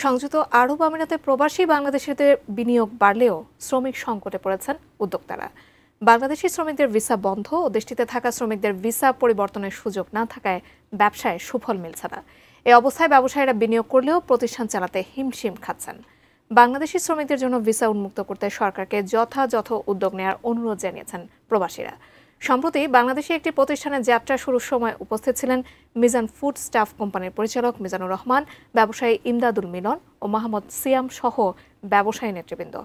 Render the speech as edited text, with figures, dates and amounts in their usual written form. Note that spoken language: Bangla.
সংযুক্ত আরব আমিরাতে প্রবাসী বাংলাদেশিদের বিনিয়োগ বাড়লেও শ্রমিক সংকটে পড়েছেন উদ্যোক্তারা। বাংলাদেশি শ্রমিকদের ভিসা বন্ধ ও দেশটিতে থাকা শ্রমিকদের ভিসা পরিবর্তনের সুযোগ না থাকায় ব্যবসায় সুফল মিলছে না। এই অবস্থায় ব্যবসায়ীরা বিনিয়োগ করলেও প্রতিষ্ঠান চালাতে হিমশিম খাচ্ছেন। বাংলাদেশি শ্রমিকদের জন্য ভিসা উন্মুক্ত করতে সরকারকে যথাযথ উদ্যোগ নেওয়ার অনুরোধ জানিয়েছেন প্রবাসীরা। সম্প্রতি বাংলাদেশি একটি প্রতিষ্ঠানের যাত্রা শুরুর সময় উপস্থিত ছিলেন মিজান ফুড স্টাফ কোম্পানির পরিচালক মিজানুর রহমান, ব্যবসায়ী ইমদাদুল মিলন ও মোহাম্মদ সিয়াম সহ ব্যবসায়ী নেতৃবৃন্দ।